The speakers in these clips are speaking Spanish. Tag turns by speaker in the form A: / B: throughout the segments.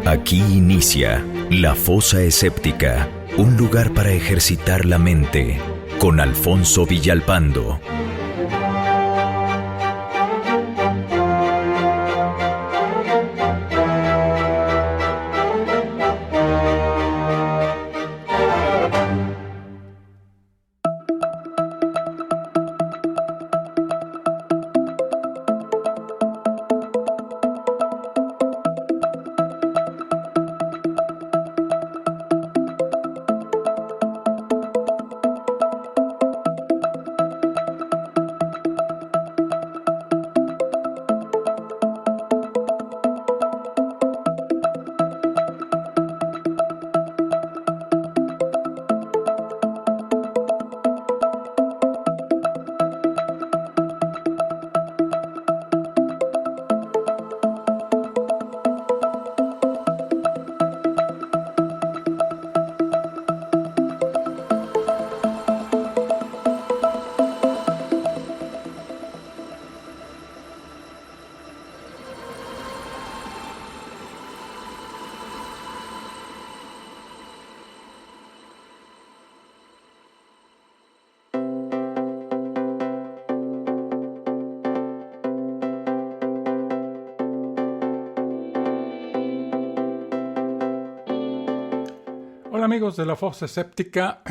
A: Aquí inicia La Fosa Escéptica, un lugar para ejercitar la mente, con Alfonso Villalpando.
B: Hola amigos de La Fosa Escéptica.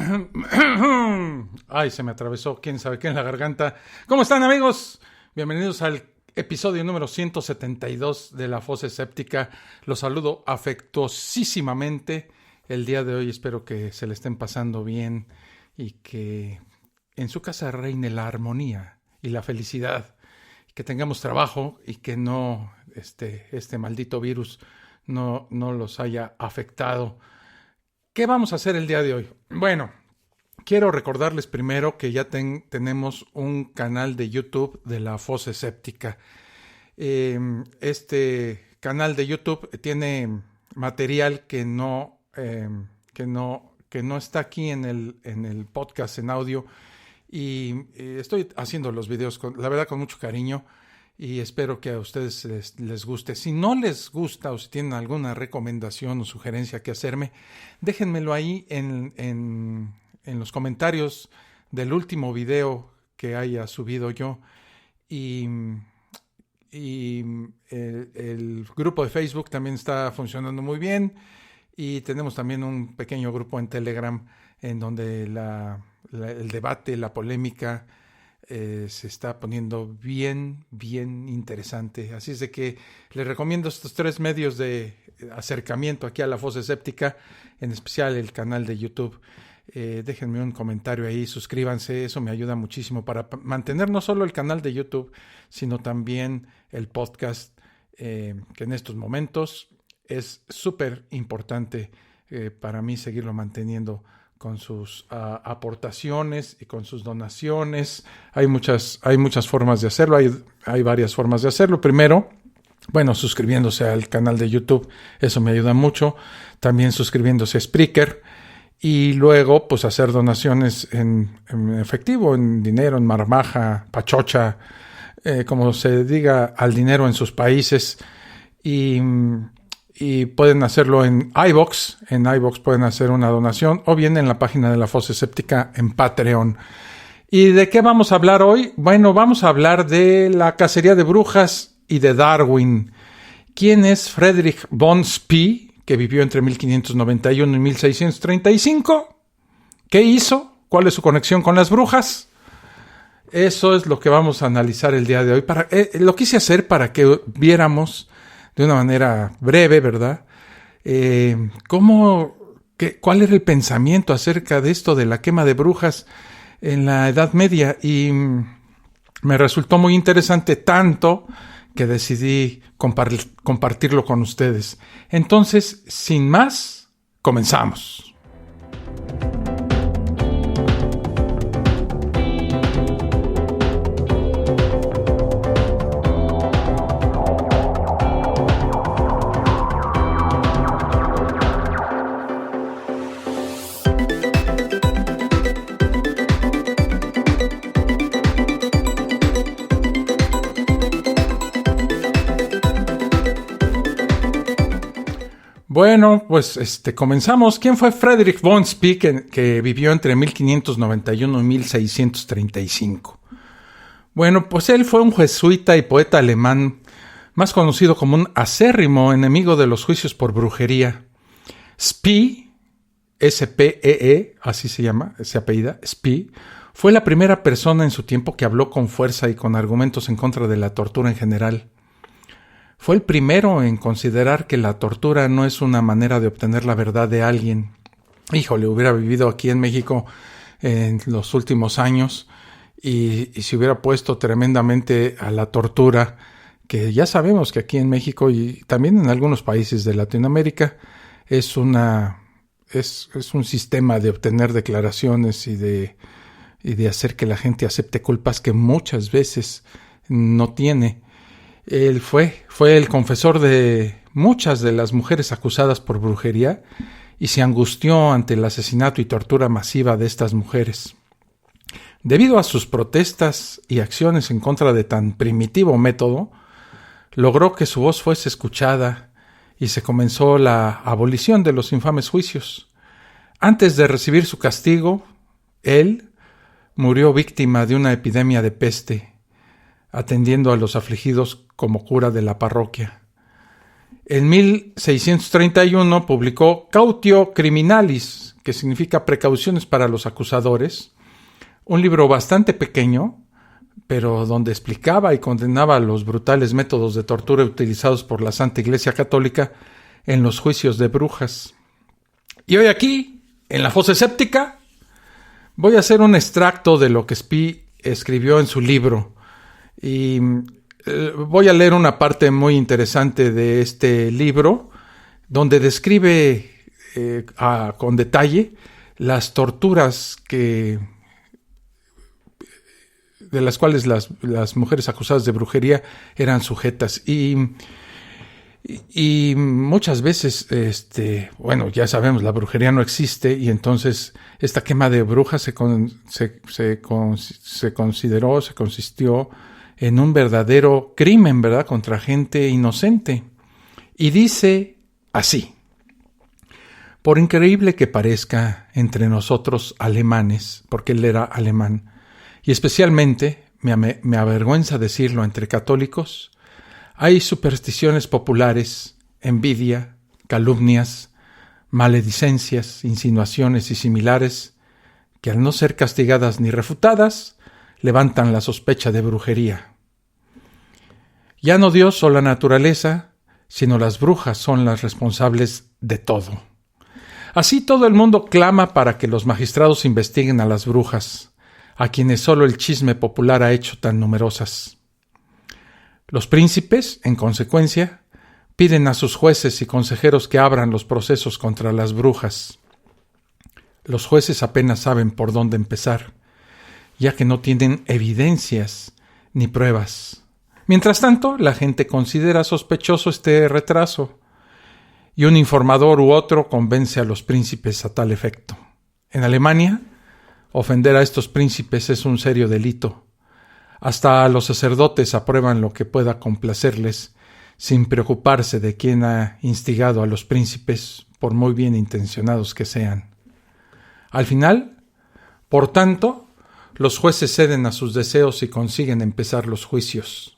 B: Ay, se me atravesó quién sabe qué en la garganta. ¿Cómo están amigos? Bienvenidos al episodio número 172 de La Fosa Escéptica. Los saludo afectuosísimamente el día de hoy. Espero que se le estén pasando bien y que en su casa reine la armonía y la felicidad. Que tengamos trabajo y que no este maldito virus no los haya afectado. ¿Qué vamos a hacer el día de hoy? Bueno, quiero recordarles primero que ya tenemos un canal de YouTube de La Fosa Escéptica. Este canal de YouTube tiene material que no está aquí en el podcast en audio y estoy haciendo los videos la verdad con mucho cariño y espero que a ustedes les guste. Si no les gusta o si tienen alguna recomendación o sugerencia que hacerme, déjenmelo ahí en los comentarios del último video que haya subido yo. Y el grupo de Facebook también está funcionando muy bien. Y tenemos también un pequeño grupo en Telegram en donde el debate, la polémica se está poniendo bien interesante. Así es de que les recomiendo estos 3 medios de acercamiento aquí a La Fosa Escéptica, en especial el canal de YouTube. Déjenme un comentario ahí, suscríbanse, eso me ayuda muchísimo para mantener no solo el canal de YouTube, sino también el podcast, que en estos momentos es súper importante para mí seguirlo manteniendo con sus aportaciones y con sus donaciones. Hay muchas formas de hacerlo, hay varias formas de hacerlo. Primero, bueno, suscribiéndose al canal de YouTube, eso me ayuda mucho. También suscribiéndose a Spreaker. Y luego, pues, hacer donaciones en efectivo, en dinero, en marmaja, pachocha, como se diga, al dinero en sus países. Y pueden hacerlo en iVoox. En iVoox pueden hacer una donación o bien en la página de La Fosa Escéptica en Patreon. ¿Y de qué vamos a hablar hoy? Bueno, vamos a hablar de la cacería de brujas y de Darwin. ¿Quién es Friedrich von Spee, que vivió entre 1591 y 1635? ¿Qué hizo? ¿Cuál es su conexión con las brujas? Eso es lo que vamos a analizar el día de hoy. Lo quise hacer para que viéramos de una manera breve, ¿verdad? ¿Cuál era el pensamiento acerca de esto de la quema de brujas en la Edad Media? Y me resultó muy interesante, tanto que decidí compartirlo con ustedes. Entonces, sin más, comenzamos. Bueno, pues comenzamos. ¿Quién fue Friedrich von Spee, que vivió entre 1591 y 1635? Bueno, pues él fue un jesuita y poeta alemán, más conocido como un acérrimo enemigo de los juicios por brujería. Spee, S-P-E-E, así se llama, se apellida, Spee, fue la primera persona en su tiempo que habló con fuerza y con argumentos en contra de la tortura en general. Fue el primero en considerar que la tortura no es una manera de obtener la verdad de alguien. Híjole, hubiera vivido aquí en México en los últimos años y se hubiera puesto tremendamente a la tortura, que ya sabemos que aquí en México y también en algunos países de Latinoamérica es un sistema de obtener declaraciones y de hacer que la gente acepte culpas que muchas veces no tiene. Él fue el confesor de muchas de las mujeres acusadas por brujería y se angustió ante el asesinato y tortura masiva de estas mujeres. Debido a sus protestas y acciones en contra de tan primitivo método, logró que su voz fuese escuchada y se comenzó la abolición de los infames juicios. Antes de recibir su castigo, él murió víctima de una epidemia de peste, atendiendo a los afligidos como cura de la parroquia. En 1631 publicó Cautio Criminalis, que significa Precauciones para los acusadores, un libro bastante pequeño, pero donde explicaba y condenaba los brutales métodos de tortura utilizados por la Santa Iglesia Católica en los juicios de brujas. Y hoy aquí, en la Fosa Escéptica, voy a hacer un extracto de lo que Spee escribió en su libro. Y voy a leer una parte muy interesante de este libro, donde describe con detalle las torturas de las cuales las mujeres acusadas de brujería eran sujetas. Y muchas veces, ya sabemos, la brujería no existe, y entonces esta quema de brujas se consistió en un verdadero crimen, ¿verdad?, contra gente inocente. Y dice así: por increíble que parezca entre nosotros alemanes, porque él era alemán, y especialmente, me avergüenza decirlo, entre católicos, hay supersticiones populares, envidia, calumnias, maledicencias, insinuaciones y similares, que al no ser castigadas ni refutadas, levantan la sospecha de brujería. Ya no Dios o la naturaleza, sino las brujas son las responsables de todo. Así todo el mundo clama para que los magistrados investiguen a las brujas, a quienes solo el chisme popular ha hecho tan numerosas. Los príncipes, en consecuencia, piden a sus jueces y consejeros que abran los procesos contra las brujas. Los jueces apenas saben por dónde empezar, ya que no tienen evidencias ni pruebas. Mientras tanto, la gente considera sospechoso este retraso, y un informador u otro convence a los príncipes a tal efecto. En Alemania, ofender a estos príncipes es un serio delito. Hasta los sacerdotes aprueban lo que pueda complacerles, sin preocuparse de quién ha instigado a los príncipes, por muy bien intencionados que sean. Al final, por tanto, los jueces ceden a sus deseos y consiguen empezar los juicios.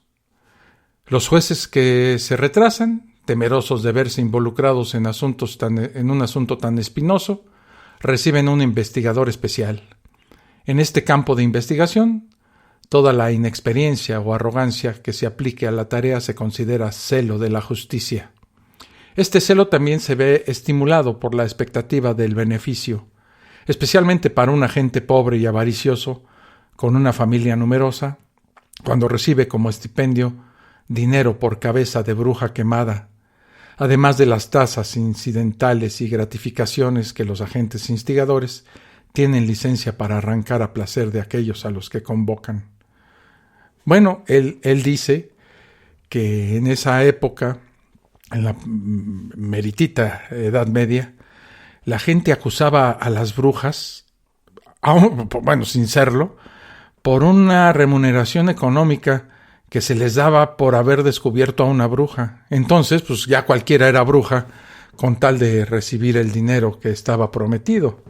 B: Los jueces que se retrasan, temerosos de verse involucrados en un asunto tan espinoso, reciben un investigador especial. En este campo de investigación, toda la inexperiencia o arrogancia que se aplique a la tarea se considera celo de la justicia. Este celo también se ve estimulado por la expectativa del beneficio, especialmente para un agente pobre y avaricioso, con una familia numerosa, cuando recibe como estipendio dinero por cabeza de bruja quemada, además de las tasas incidentales y gratificaciones que los agentes instigadores tienen licencia para arrancar a placer de aquellos a los que convocan. Bueno, él dice que en esa época, en la meritita Edad Media, la gente acusaba a las brujas, sin serlo, por una remuneración económica que se les daba por haber descubierto a una bruja. Entonces, pues ya cualquiera era bruja con tal de recibir el dinero que estaba prometido.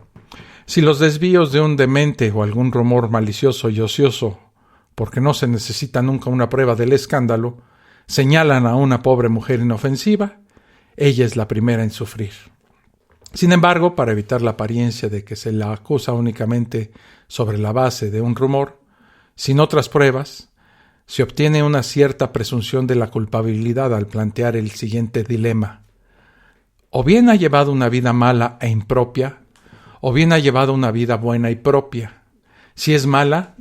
B: Si los desvíos de un demente o algún rumor malicioso y ocioso, porque no se necesita nunca una prueba del escándalo, señalan a una pobre mujer inofensiva, ella es la primera en sufrir. Sin embargo, para evitar la apariencia de que se la acusa únicamente sobre la base de un rumor, sin otras pruebas, se obtiene una cierta presunción de la culpabilidad al plantear el siguiente dilema. O bien ha llevado una vida mala e impropia, o bien ha llevado una vida buena y propia. Si es mala,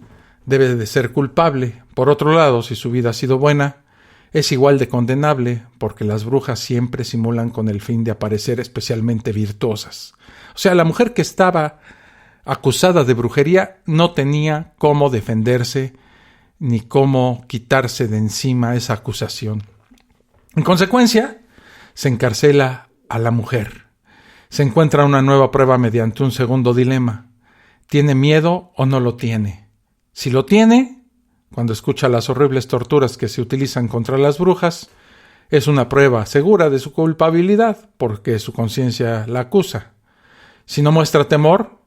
B: debe de ser culpable. Por otro lado, si su vida ha sido buena, es igual de condenable, porque las brujas siempre simulan con el fin de aparecer especialmente virtuosas. O sea, la mujer que estaba acusada de brujería no tenía cómo defenderse ni cómo quitarse de encima esa acusación. En consecuencia, se encarcela a la mujer. Se encuentra una nueva prueba mediante un segundo dilema. ¿Tiene miedo o no lo tiene? Si lo tiene, cuando escucha las horribles torturas que se utilizan contra las brujas, es una prueba segura de su culpabilidad, porque su conciencia la acusa. Si no muestra temor,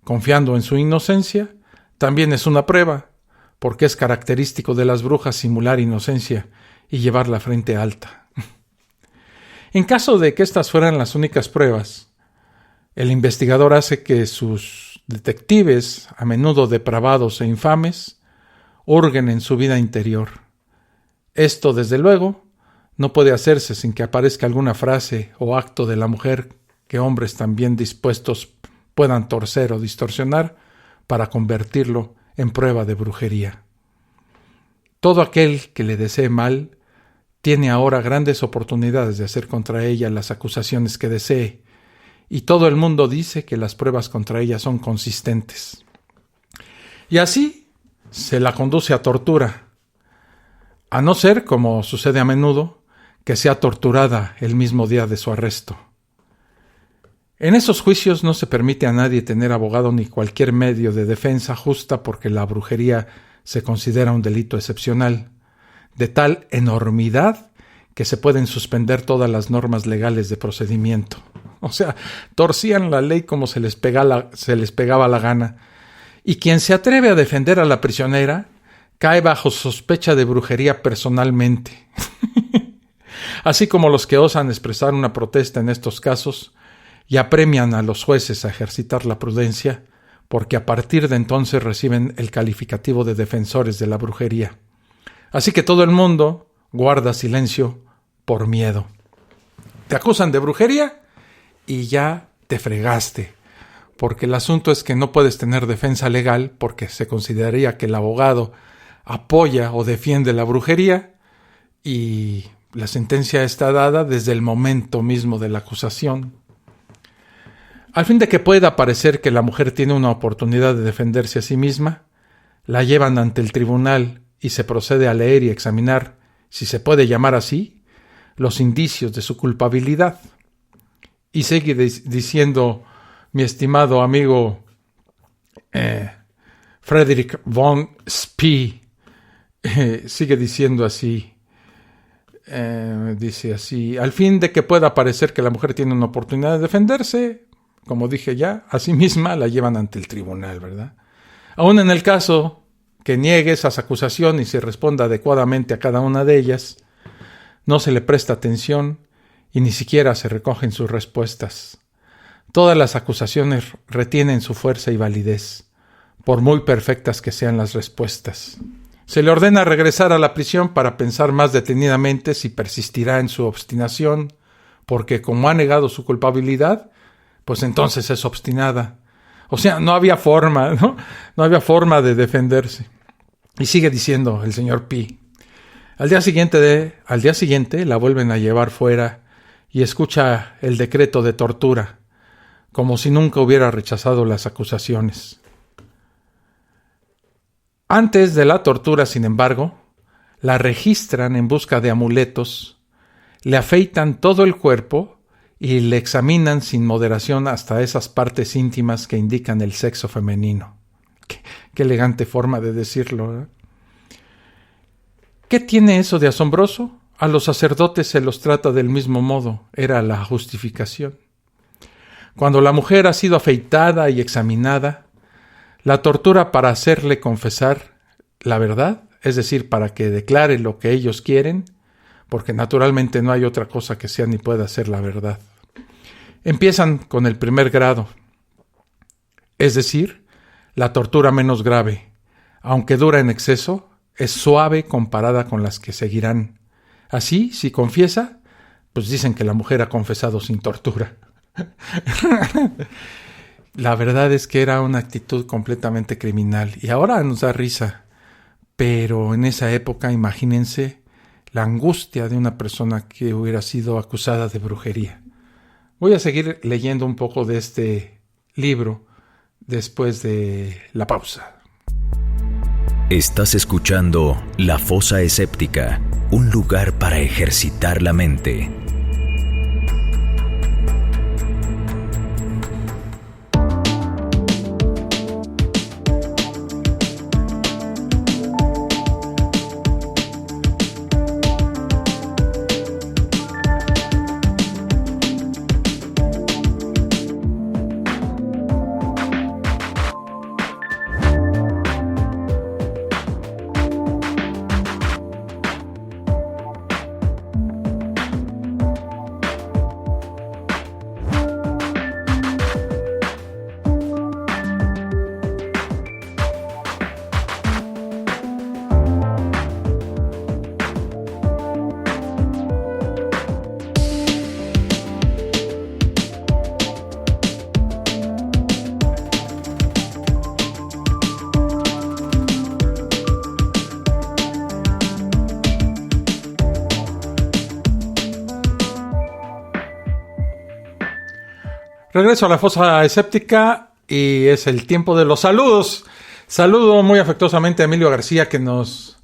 B: confiando en su inocencia, también es una prueba, porque es característico de las brujas simular inocencia y llevar la frente alta. En caso de que estas fueran las únicas pruebas, el investigador hace que sus detectives, a menudo depravados e infames, hurguen en su vida interior. Esto, desde luego, no puede hacerse sin que aparezca alguna frase o acto de la mujer que hombres tan bien dispuestos puedan torcer o distorsionar para convertirlo en prueba de brujería. Todo aquel que le desee mal tiene ahora grandes oportunidades de hacer contra ella las acusaciones que desee, y todo el mundo dice que las pruebas contra ella son consistentes. Y así se la conduce a tortura, a no ser, como sucede a menudo, que sea torturada el mismo día de su arresto. En esos juicios no se permite a nadie tener abogado ni cualquier medio de defensa justa, porque la brujería se considera un delito excepcional, de tal enormidad que se pueden suspender todas las normas legales de procedimiento. O sea, torcían la ley como se les pegaba la gana. Y quien se atreve a defender a la prisionera cae bajo sospecha de brujería personalmente. Así como los que osan expresar una protesta en estos casos y apremian a los jueces a ejercitar la prudencia, porque a partir de entonces reciben el calificativo de defensores de la brujería. Así que todo el mundo guarda silencio por miedo. Te acusan de brujería y ya te fregaste, porque el asunto es que no puedes tener defensa legal, porque se consideraría que el abogado apoya o defiende la brujería, y la sentencia está dada desde el momento mismo de la acusación. Al fin de que pueda parecer que la mujer tiene una oportunidad de defenderse a sí misma, la llevan ante el tribunal y se procede a leer y examinar, si se puede llamar así, los indicios de su culpabilidad. Y sigue diciendo mi estimado amigo Frederick von Spee, sigue diciendo así, dice así: al fin de que pueda parecer que la mujer tiene una oportunidad de defenderse, como dije ya, a sí misma la llevan ante el tribunal, ¿verdad? Aún en el caso que niegue esas acusaciones y se responda adecuadamente a cada una de ellas, no se le presta atención y ni siquiera se recogen sus respuestas. Todas las acusaciones retienen su fuerza y validez, por muy perfectas que sean las respuestas. Se le ordena regresar a la prisión para pensar más detenidamente si persistirá en su obstinación, porque como ha negado su culpabilidad, pues entonces es obstinada. O sea, no había forma, ¿no? No había forma de defenderse. Y sigue diciendo el señor P. Al día siguiente la vuelven a llevar fuera y escucha el decreto de tortura, como si nunca hubiera rechazado las acusaciones. Antes de la tortura, sin embargo, la registran en busca de amuletos, le afeitan todo el cuerpo y le examinan sin moderación hasta esas partes íntimas que indican el sexo femenino. Qué elegante forma de decirlo, ¿eh? ¿Qué tiene eso de asombroso? a los sacerdotes se los trata del mismo modo, era la justificación. Cuando la mujer ha sido afeitada y examinada, la tortura para hacerle confesar la verdad, es decir, para que declare lo que ellos quieren, porque naturalmente no hay otra cosa que sea ni pueda ser la verdad. Empiezan con el primer grado, es decir, la tortura menos grave, aunque dura en exceso, es suave comparada con las que seguirán. Así, si confiesa, pues dicen que la mujer ha confesado sin tortura. La verdad es que era una actitud completamente criminal y ahora nos da risa, pero en esa época imagínense la angustia de una persona que hubiera sido acusada de brujería. Voy a seguir leyendo un poco de este libro después de la pausa.
A: Estás escuchando La Fosa Escéptica, un lugar para ejercitar la mente.
B: Regreso a la fosa escéptica y es el tiempo de los saludos. Saludo muy afectuosamente a Emilio García que nos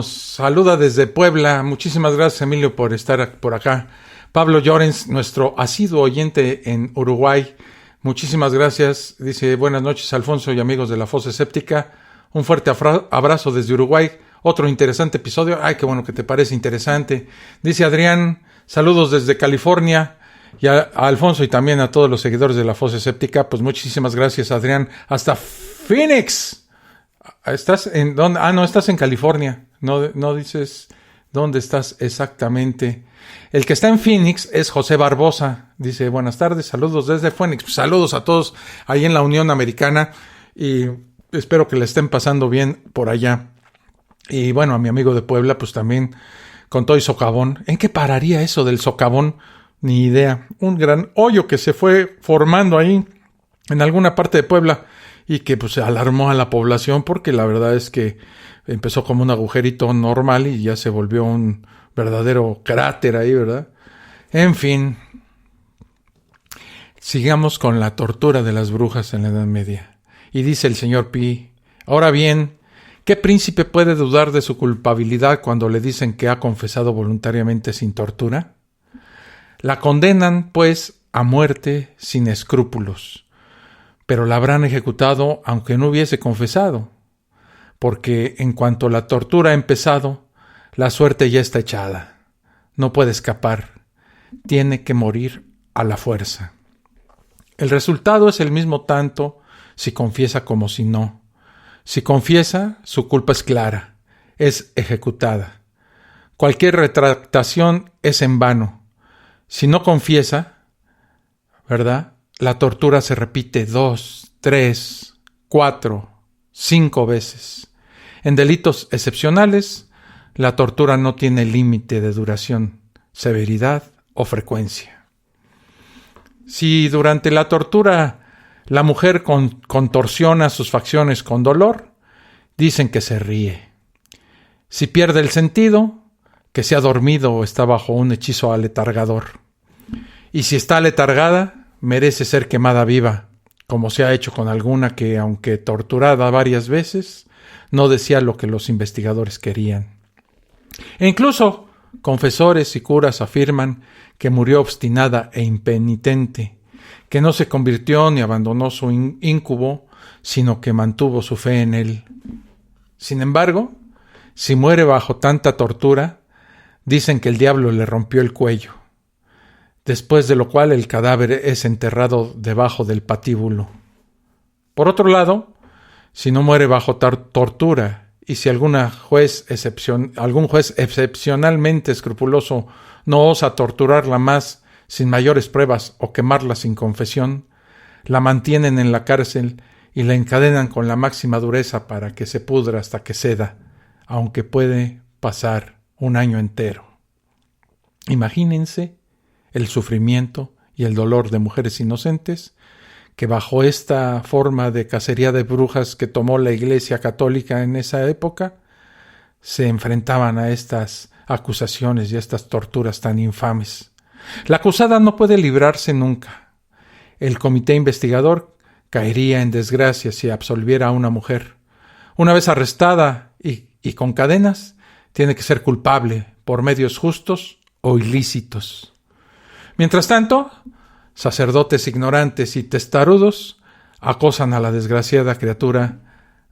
B: saluda desde Puebla. Muchísimas gracias, Emilio, por estar por acá. Pablo Llorens, nuestro asiduo oyente en Uruguay. Muchísimas gracias. Dice, buenas noches, Alfonso y amigos de la fosa escéptica. Un fuerte abrazo desde Uruguay. Otro interesante episodio. Ay, qué bueno que te parece interesante. Dice Adrián, saludos desde California. Y a Alfonso y también a todos los seguidores de la Fosa Escéptica, pues muchísimas gracias, Adrián. Hasta Phoenix. ¿Estás en dónde? No, estás en California. No dices dónde estás exactamente. El que está en Phoenix es José Barbosa. Dice, buenas tardes, saludos desde Phoenix. Pues saludos a todos ahí en la Unión Americana y espero que le estén pasando bien por allá. Y bueno, a mi amigo de Puebla, pues también con todo y socavón. ¿En qué pararía eso del socavón? Ni idea. Un gran hoyo que se fue formando ahí en alguna parte de Puebla y que pues alarmó a la población porque la verdad es que empezó como un agujerito normal y ya se volvió un verdadero cráter ahí, ¿verdad? En fin, sigamos con la tortura de las brujas en la Edad Media. Y dice el señor Pi, ahora bien, ¿qué príncipe puede dudar de su culpabilidad cuando le dicen que ha confesado voluntariamente sin tortura? La condenan, pues, a muerte sin escrúpulos, pero la habrán ejecutado aunque no hubiese confesado, porque en cuanto la tortura ha empezado, la suerte ya está echada. No puede escapar, tiene que morir a la fuerza. El resultado es el mismo tanto si confiesa como si no. Si confiesa, su culpa es clara, es ejecutada. Cualquier retractación es en vano. Si no confiesa, ¿verdad? La tortura se repite 2, 3, 4, 5 veces. En delitos excepcionales, la tortura no tiene límite de duración, severidad o frecuencia. Si durante la tortura la mujer contorsiona sus facciones con dolor, dicen que se ríe. Si pierde el sentido, que se ha dormido o está bajo un hechizo aletargador. Y si está aletargada, merece ser quemada viva, como se ha hecho con alguna que, aunque torturada varias veces, no decía lo que los investigadores querían. E incluso confesores y curas afirman que murió obstinada e impenitente, que no se convirtió ni abandonó su íncubo, sino que mantuvo su fe en él. Sin embargo, si muere bajo tanta tortura, Dicen que el diablo le rompió el cuello, después de lo cual el cadáver es enterrado debajo del patíbulo. Por otro lado, si no muere bajo tortura y si algún juez excepcionalmente escrupuloso no osa torturarla más sin mayores pruebas o quemarla sin confesión, la mantienen en la cárcel y la encadenan con la máxima dureza para que se pudra hasta que ceda, aunque puede pasar un año entero. Imagínense el sufrimiento y el dolor de mujeres inocentes que bajo esta forma de cacería de brujas que tomó la Iglesia Católica en esa época, se enfrentaban a estas acusaciones y a estas torturas tan infames. La acusada no puede librarse nunca. El comité investigador caería en desgracia si absolviera a una mujer. Una vez arrestada y con cadenas, tiene que ser culpable por medios justos o ilícitos. Mientras tanto, sacerdotes ignorantes y testarudos acosan a la desgraciada criatura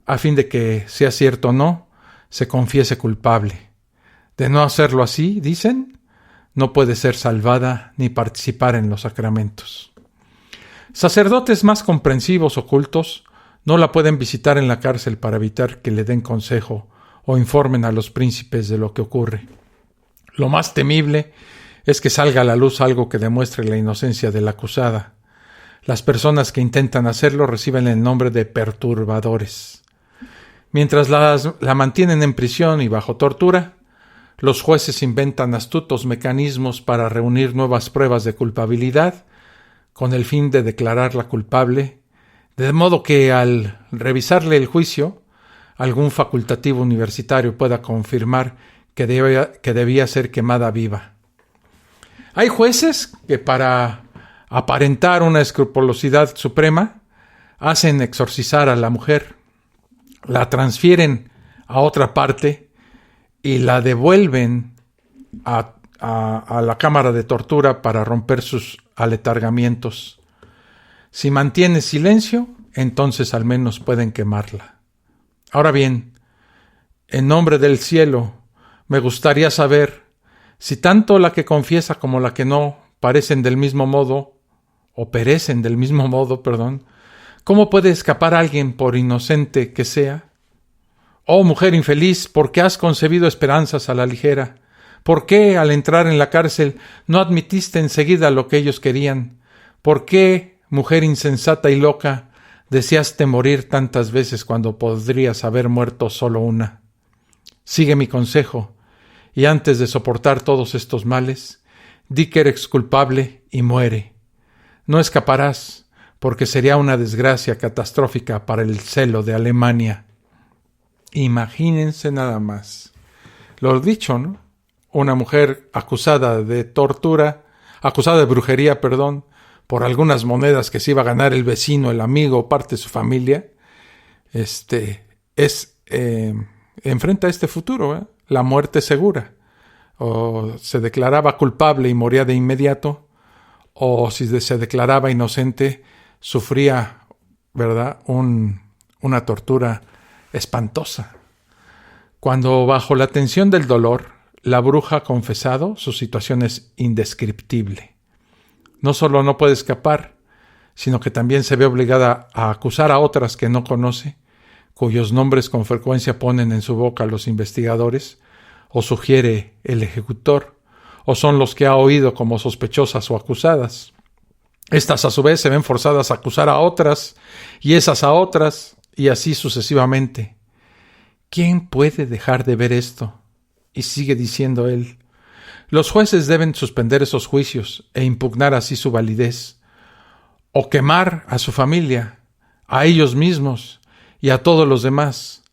B: a fin de que, sea cierto o no, se confiese culpable. De no hacerlo así, dicen, no puede ser salvada ni participar en los sacramentos. Sacerdotes más comprensivos o cultos no la pueden visitar en la cárcel para evitar que le den consejo o informen a los príncipes de lo que ocurre. Lo más temible es que salga a la luz algo que demuestre la inocencia de la acusada. Las personas que intentan hacerlo reciben el nombre de perturbadores. Mientras la mantienen en prisión y bajo tortura, los jueces inventan astutos mecanismos para reunir nuevas pruebas de culpabilidad con el fin de declararla culpable, de modo que al revisarle el juicio, algún facultativo universitario pueda confirmar que debía ser quemada viva. Hay jueces que para aparentar una escrupulosidad suprema hacen exorcizar a la mujer, la transfieren a otra parte y la devuelven a la cámara de tortura para romper sus aletargamientos. Si mantiene silencio, entonces al menos pueden quemarla. Ahora bien, en nombre del cielo, me gustaría saber si tanto la que confiesa como la que no perecen del mismo modo, ¿cómo puede escapar alguien por inocente que sea? Oh mujer infeliz, ¿por qué has concebido esperanzas a la ligera? ¿Por qué, al entrar en la cárcel, no admitiste enseguida lo que ellos querían? ¿Por qué, mujer insensata y loca, deseaste morir tantas veces cuando podrías haber muerto solo una? Sigue mi consejo, y antes de soportar todos estos males, di que eres culpable y muere. No escaparás, porque sería una desgracia catastrófica para el celo de Alemania. Imagínense nada más. Lo dicho, ¿no? Una mujer acusada de brujería, por algunas monedas que se iba a ganar el vecino, el amigo o parte de su familia, enfrenta este futuro, la muerte segura. O se declaraba culpable y moría de inmediato, o si se declaraba inocente, sufría, ¿verdad?, una tortura espantosa. Cuando bajo la tensión del dolor, la bruja ha confesado, su situación es indescriptible. No solo no puede escapar, sino que también se ve obligada a acusar a otras que no conoce, cuyos nombres con frecuencia ponen en su boca los investigadores, o sugiere el ejecutor, o son los que ha oído como sospechosas o acusadas. Estas a su vez se ven forzadas a acusar a otras, y esas a otras, y así sucesivamente. ¿Quién puede dejar de ver esto? Y sigue diciendo él, los jueces deben suspender esos juicios e impugnar así su validez, o quemar a su familia, a ellos mismos y a todos los demás,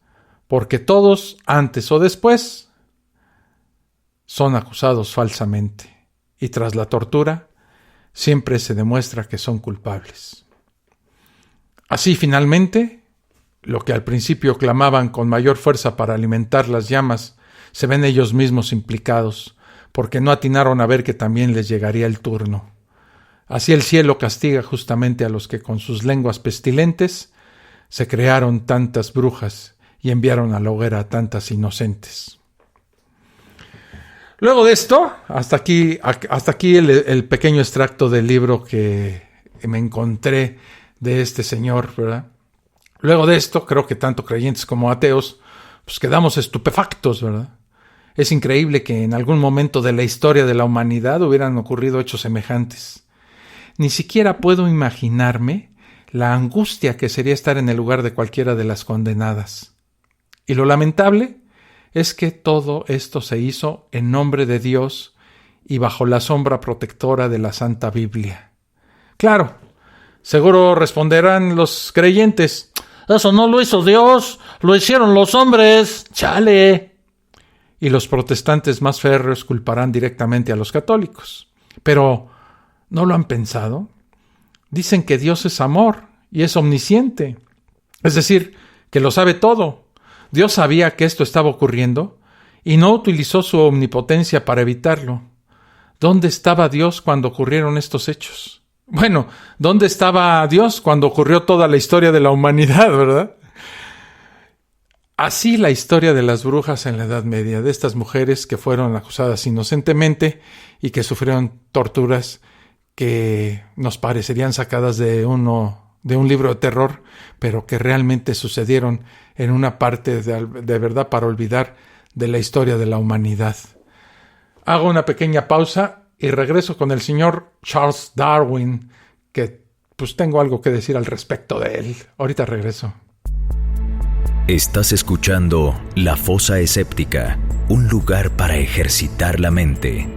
B: porque todos, antes o después, son acusados falsamente, y tras la tortura, siempre se demuestra que son culpables. Así, finalmente, lo que al principio clamaban con mayor fuerza para alimentar las llamas, se ven ellos mismos implicados, porque no atinaron a ver que también les llegaría el turno. Así el cielo castiga justamente a los que con sus lenguas pestilentes se crearon tantas brujas y enviaron a la hoguera a tantas inocentes. Luego de esto, hasta aquí el pequeño extracto del libro que me encontré de este señor, ¿verdad? Luego de esto, creo que tanto creyentes como ateos, pues quedamos estupefactos, ¿verdad? Es increíble que en algún momento de la historia de la humanidad hubieran ocurrido hechos semejantes. Ni siquiera puedo imaginarme la angustia que sería estar en el lugar de cualquiera de las condenadas. Y lo lamentable es que todo esto se hizo en nombre de Dios y bajo la sombra protectora de la Santa Biblia. Claro, seguro responderán los creyentes: eso no lo hizo Dios, lo hicieron los hombres, chale. Y los protestantes más férreos culparán directamente a los católicos. Pero, ¿no lo han pensado? Dicen que Dios es amor y es omnisciente. Es decir, que lo sabe todo. Dios sabía que esto estaba ocurriendo y no utilizó su omnipotencia para evitarlo. ¿Dónde estaba Dios cuando ocurrieron estos hechos? Bueno, ¿dónde estaba Dios cuando ocurrió toda la historia de la humanidad, verdad? Así la historia de las brujas en la Edad Media, de estas mujeres que fueron acusadas inocentemente y que sufrieron torturas que nos parecerían sacadas de un libro de terror, pero que realmente sucedieron en una parte de verdad para olvidar de la historia de la humanidad. Hago una pequeña pausa y regreso con el señor Charles Darwin, que pues tengo algo que decir al respecto de él. Ahorita regreso.
A: Estás escuchando La Fosa Escéptica, un lugar para ejercitar la mente.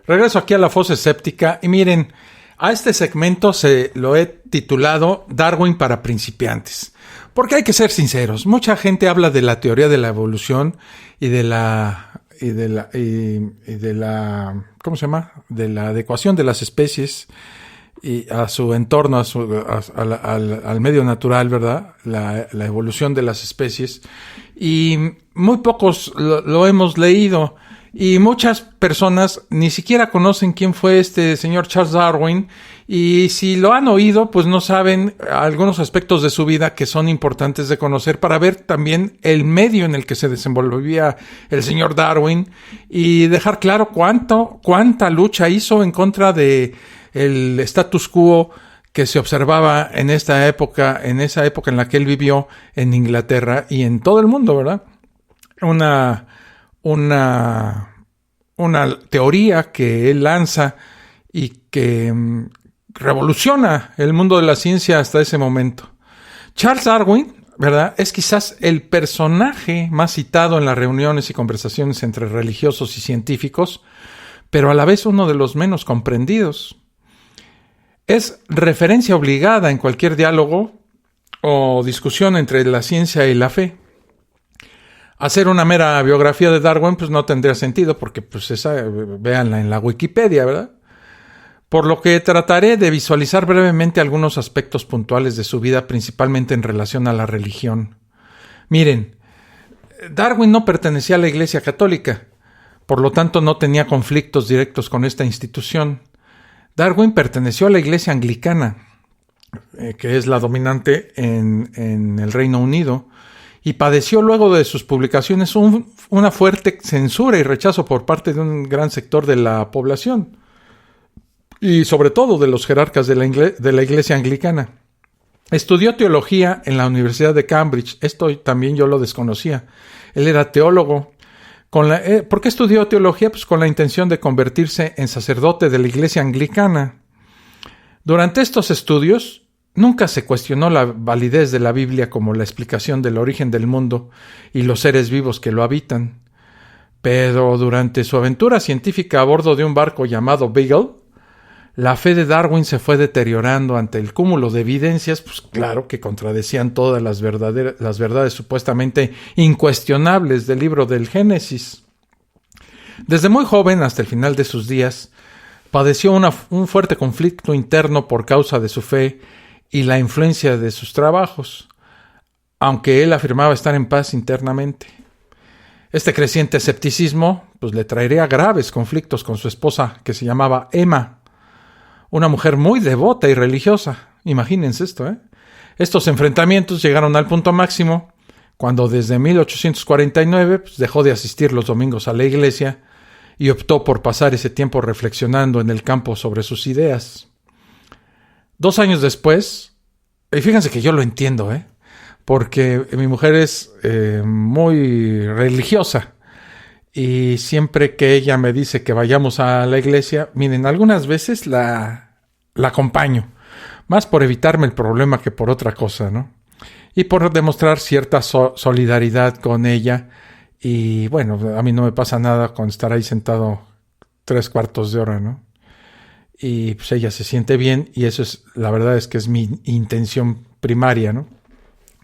B: Regreso aquí a La Fosa Escéptica y miren, a este segmento se lo he titulado Darwin para principiantes. Porque hay que ser sinceros, mucha gente habla de la teoría de la evolución y de la ¿cómo se llama? De la adecuación de las especies y a su entorno, al medio natural, ¿verdad? La evolución de las especies. Y muy pocos lo hemos leído. Y muchas personas ni siquiera conocen quién fue este señor Charles Darwin, y si lo han oído, pues no saben algunos aspectos de su vida que son importantes de conocer para ver también el medio en el que se desenvolvía el señor Darwin y dejar claro cuánta lucha hizo en contra de el status quo que se observaba en esa época en la que él vivió en Inglaterra y en todo el mundo, ¿verdad? Una teoría que él lanza y que revoluciona el mundo de la ciencia hasta ese momento. Charles Darwin, ¿verdad?, es quizás el personaje más citado en las reuniones y conversaciones entre religiosos y científicos, pero a la vez uno de los menos comprendidos. Es referencia obligada en cualquier diálogo o discusión entre la ciencia y la fe. Hacer una mera biografía de Darwin pues no tendría sentido porque pues véanla en la Wikipedia, ¿verdad? Por lo que trataré de visualizar brevemente algunos aspectos puntuales de su vida, principalmente en relación a la religión. Miren, Darwin no pertenecía a la Iglesia Católica, por lo tanto no tenía conflictos directos con esta institución. Darwin perteneció a la Iglesia Anglicana, que es la dominante en el Reino Unido, y padeció luego de sus publicaciones una fuerte censura y rechazo por parte de un gran sector de la población, y sobre todo de los jerarcas de la Iglesia Anglicana. Estudió teología en la Universidad de Cambridge. Esto también yo lo desconocía. Él era teólogo. ¿Por qué estudió teología? Pues con la intención de convertirse en sacerdote de la Iglesia Anglicana. Durante estos estudios, nunca se cuestionó la validez de la Biblia como la explicación del origen del mundo y los seres vivos que lo habitan. Pero durante su aventura científica a bordo de un barco llamado Beagle, la fe de Darwin se fue deteriorando ante el cúmulo de evidencias, pues claro, que contradecían todas las verdades supuestamente incuestionables del libro del Génesis. Desde muy joven hasta el final de sus días, padeció un fuerte conflicto interno por causa de su fe y la influencia de sus trabajos, aunque él afirmaba estar en paz internamente. Este creciente escepticismo pues, le traería graves conflictos con su esposa, que se llamaba Emma, una mujer muy devota y religiosa. Imagínense esto, ¿eh? Estos enfrentamientos llegaron al punto máximo cuando desde 1849 pues, dejó de asistir los domingos a la iglesia y optó por pasar ese tiempo reflexionando en el campo sobre sus ideas. 2 años después, y fíjense que yo lo entiendo, porque mi mujer es muy religiosa y siempre que ella me dice que vayamos a la iglesia, miren, algunas veces la acompaño, más por evitarme el problema que por otra cosa, ¿no? Y por demostrar cierta solidaridad con ella. Y bueno, a mí no me pasa nada con estar ahí sentado 3/4 de hora, ¿no? Y pues ella se siente bien y eso es, la verdad es que es mi intención primaria, ¿no?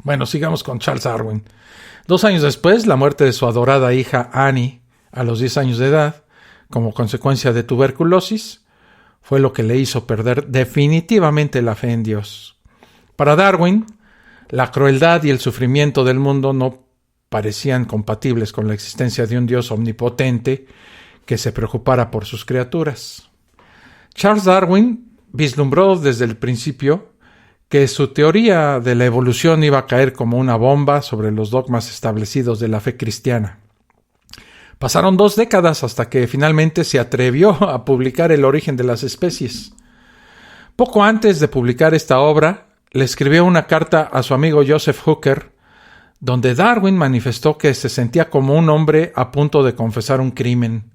B: Bueno, sigamos con Charles Darwin. 2 años después, la muerte de su adorada hija Annie, a los 10 años de edad, como consecuencia de tuberculosis, fue lo que le hizo perder definitivamente la fe en Dios. Para Darwin, la crueldad y el sufrimiento del mundo no parecían compatibles con la existencia de un Dios omnipotente que se preocupara por sus criaturas. Charles Darwin vislumbró desde el principio que su teoría de la evolución iba a caer como una bomba sobre los dogmas establecidos de la fe cristiana. Pasaron 2 décadas hasta que finalmente se atrevió a publicar El origen de las especies. Poco antes de publicar esta obra, le escribió una carta a su amigo Joseph Hooker, donde Darwin manifestó que se sentía como un hombre a punto de confesar un crimen.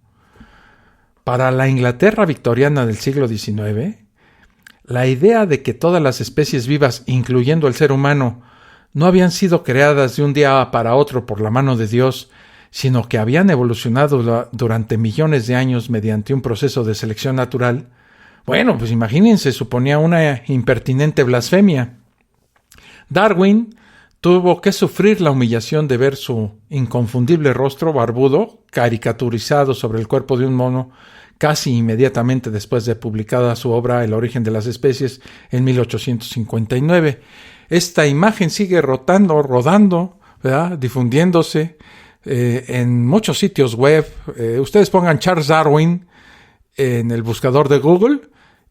B: Para la Inglaterra victoriana del siglo XIX, la idea de que todas las especies vivas, incluyendo el ser humano, no habían sido creadas de un día para otro por la mano de Dios, sino que habían evolucionado durante millones de años mediante un proceso de selección natural, bueno, pues imagínense, suponía una impertinente blasfemia. Darwin tuvo que sufrir la humillación de ver su inconfundible rostro barbudo caricaturizado sobre el cuerpo de un mono casi inmediatamente después de publicada su obra El origen de las especies en 1859. Esta imagen sigue rodando, ¿verdad? Difundiéndose en muchos sitios web. Ustedes pongan Charles Darwin en el buscador de Google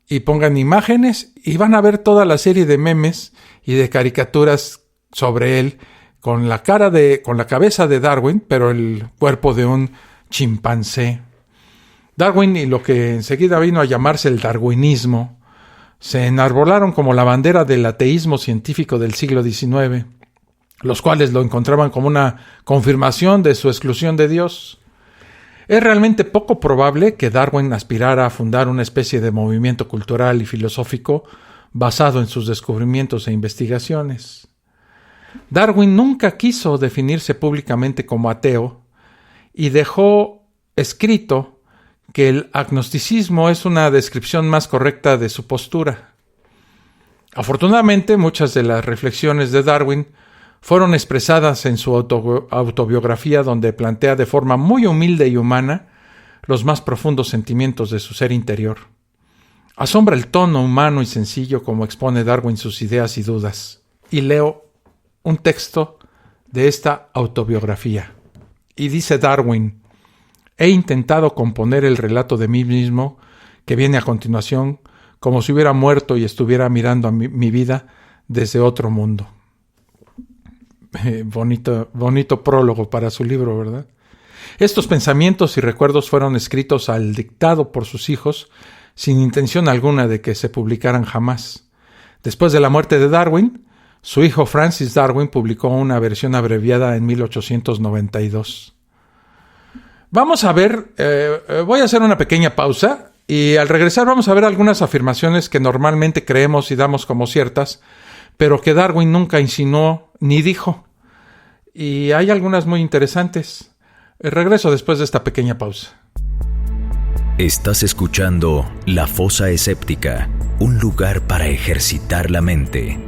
B: y pongan imágenes y van a ver toda la serie de memes y de caricaturas sobre él con la cabeza de Darwin, pero el cuerpo de un chimpancé. Darwin y lo que enseguida vino a llamarse el darwinismo se enarbolaron como la bandera del ateísmo científico del siglo XIX, los cuales lo encontraban como una confirmación de su exclusión de Dios. Es realmente poco probable que Darwin aspirara a fundar una especie de movimiento cultural y filosófico basado en sus descubrimientos e investigaciones. Darwin nunca quiso definirse públicamente como ateo y dejó escrito que el agnosticismo es una descripción más correcta de su postura. Afortunadamente, muchas de las reflexiones de Darwin fueron expresadas en su autobiografía, donde plantea de forma muy humilde y humana los más profundos sentimientos de su ser interior. Asombra el tono humano y sencillo como expone Darwin sus ideas y dudas. Y leo un texto de esta autobiografía. Y dice Darwin: he intentado componer el relato de mí mismo que viene a continuación como si hubiera muerto y estuviera mirando a mi vida desde otro mundo. Bonito prólogo para su libro, ¿verdad? Estos pensamientos y recuerdos fueron escritos al dictado por sus hijos sin intención alguna de que se publicaran jamás. Después de la muerte de Darwin, Su hijo Francis Darwin publicó una versión abreviada en 1892. Vamos a ver, voy a hacer una pequeña pausa y al regresar vamos a ver algunas afirmaciones que normalmente creemos y damos como ciertas, pero que Darwin nunca insinuó ni dijo. Y hay algunas muy interesantes. Regreso después de esta pequeña pausa.
A: Estás escuchando La Fosa Escéptica, un lugar para ejercitar la mente.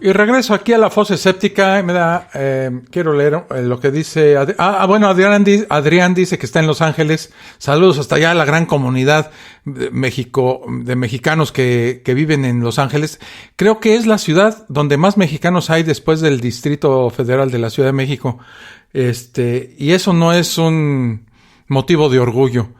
B: Y regreso aquí a La Fosa Escéptica. Quiero leer lo que dice. Adrián dice que está en Los Ángeles. Saludos hasta allá a la gran comunidad de mexicanos que viven en Los Ángeles. Creo que es la ciudad donde más mexicanos hay después del Distrito Federal de la Ciudad de México. Y eso no es un motivo de orgullo.